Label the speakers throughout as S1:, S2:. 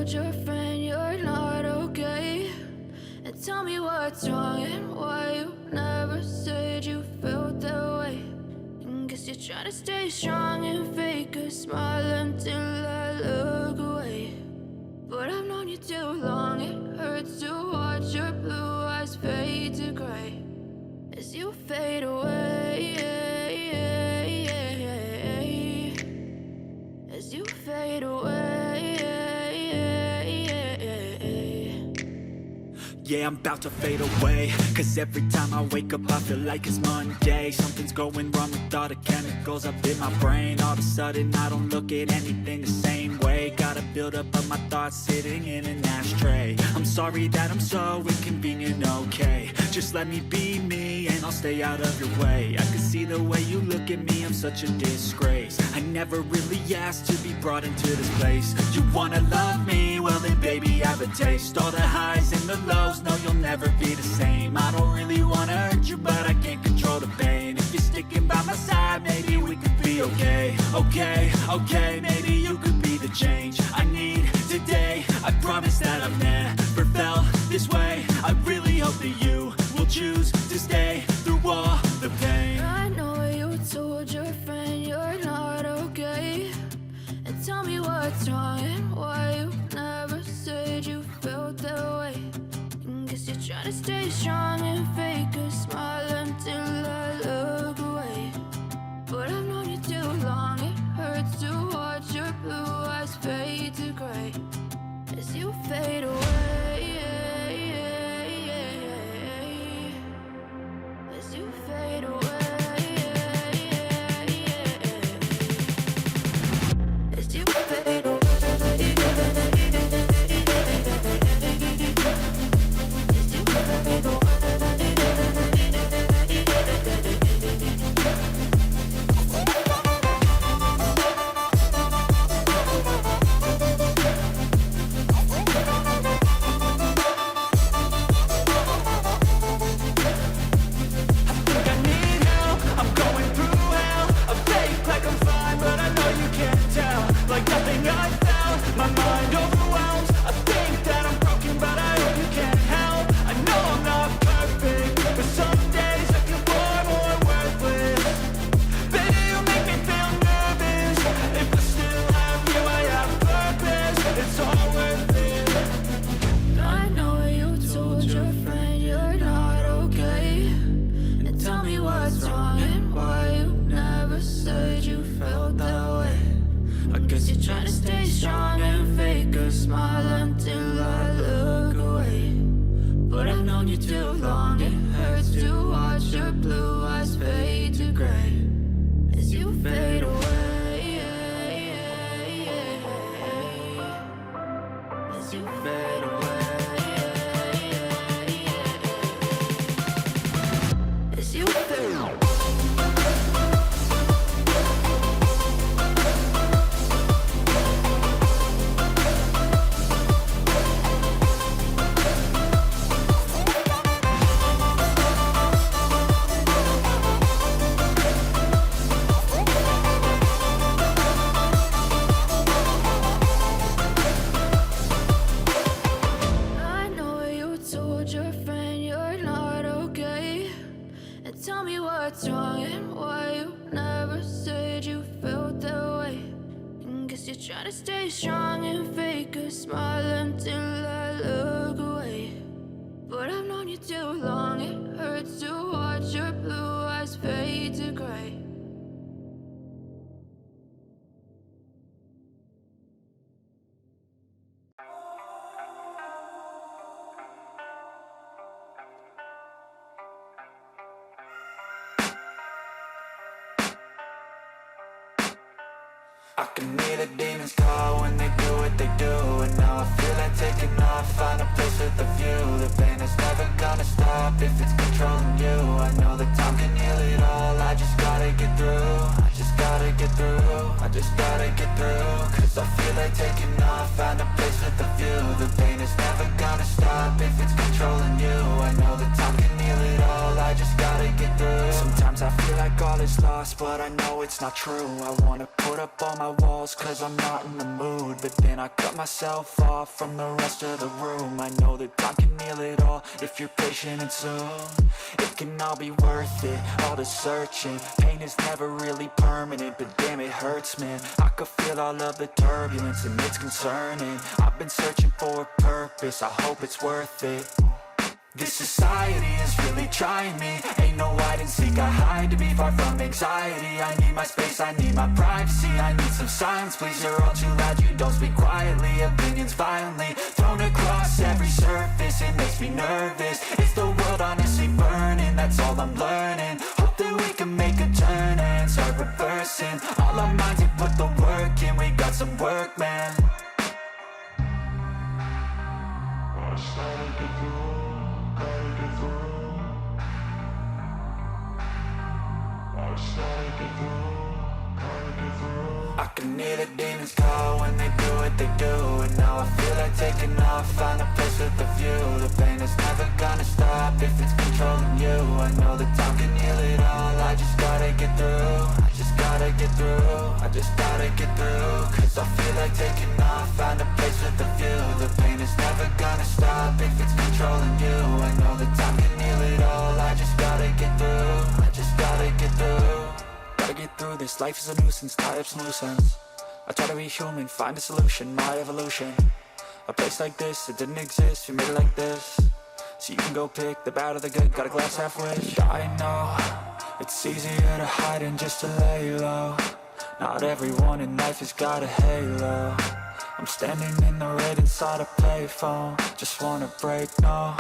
S1: told your friend you're not okay? And tell me what's wrong and why you never said you felt that way. And guess you're trying to stay strong and fake a smile until I look away. But I've known you too long, it hurts to watch your blue eyes fade to gray as you fade away, as you fade away.
S2: Yeah, I'm about to fade away, cause every time I wake up I feel like it's Monday. Something's going wrong with all the chemicals up in my brain. All of a sudden I don't look at anything the same way. Got a buildup of my thoughts sitting in an ashtray. I'm sorry that I'm so inconvenient, okay? Just let me be me and I'll stay out of your way. I can see the way you look at me, I'm such a disgrace. I never really asked to be brought into this place. You wanna love me? Well then baby, have a taste. All the highs and the lows, no, you'll never be the same. I don't really wanna hurt you, but I can't control the pain. If you're sticking by my side, maybe we could be okay. Okay, maybe you could be the change I need today. I promise that I've never felt this way. I really hope that you will choose to stay through all the pain.
S1: I know you told your friend you're not okay. And tell me what's wrong and why you never said you felt that way. Guess you're trying to stay strong and fake a smile until I look away. But I've known you too long, it hurts to watch your blue eyes fade to gray as you fade away, as you fade away, as you fade away.
S3: I can hear the demons call when they do what they do. And now I feel like taking off, find a place with a view. The pain is never gonna stop if it's controlling you. I know that time can heal it all, I just gotta get through. I just gotta get through, I just gotta get through. Cause I feel like taking off, find a place with a view. The pain is never gonna stop if it's controlling you. I know that time can heal it all, I just gotta get through. Sometimes I feel like like all is lost, but I know it's not true. I wanna put up all my walls cause I'm not in the mood, but then I cut myself off from the rest of the room. I know that time can heal it all if you're patient and soon it can all be worth it, all the searching. Pain is never really permanent, but damn it hurts, man. I could feel all of the turbulence and it's concerning. I've been searching for a purpose, I hope it's worth it. This society is really trying me. Ain't no hide and seek, I hide to be far from anxiety. I need my space, I need my privacy. I need some silence, please, you're all too loud. You don't speak quietly, opinions violently thrown across every surface. It makes me nervous, it's the world honestly burning. That's all I'm learning, hope that we can make a turn and start reversing. All our minds have put the work in, we got some work, man. I can hear the demons call when they do what they do, and now I feel like taking off, find a place with a view. The pain is never gonna stop if it's controlling you. I know that time can heal it all, I just gotta get through. I just gotta get through, I just gotta get through. Cause I feel like taking off, find a place with a view. The pain is never gonna stop if it's controlling you. I know that time can heal it all, I just gotta get through. I just gotta get through. Gotta get through this, life is a nuisance, tie up some loose ends. I try to be human, find a solution, my evolution. A place like this, it didn't exist, we made it like this. So you can go pick the bad or the good, got a glass halfway. I know, it's easier to hide than just to lay low. Not everyone in life has got a halo. I'm standing in the red inside a payphone, just wanna break, no.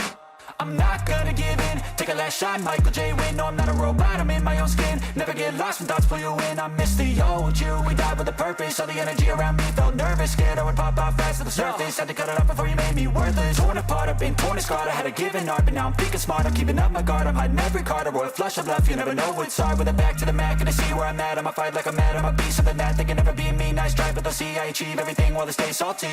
S3: I'm not gonna give in, take a last shot, Michael J. Win. No, I'm not a robot, I'm in my own skin. Never get lost when thoughts pull you in. I miss the old you, we died with a purpose. All the energy around me felt nervous, scared I would pop off fast to the surface. Had to cut it off before you made me worthless. Torn apart, I've been torn and scarred. I had a given art, but now I'm thinking smart. I'm keeping up my guard, I'm hiding every card. A royal flush of left, you never know what's hard. With a back to the mat, gonna see where I'm at. I'ma fight like I'm mad, I'ma be something that they can never be me. Nice try, but they'll see I achieve everything while they stay salty.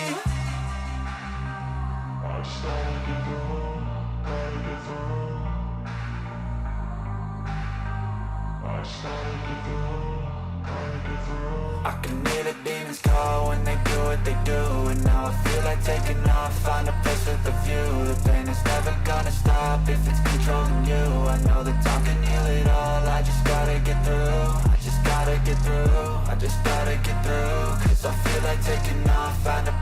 S3: I can hear the demons call when they do what they do, and now I feel like taking off, find a place with a view. The pain is never gonna stop if it's controlling you. I know that time can heal it all, I just gotta get through. I just gotta get through, I just gotta get through. Cause I feel like taking off, find a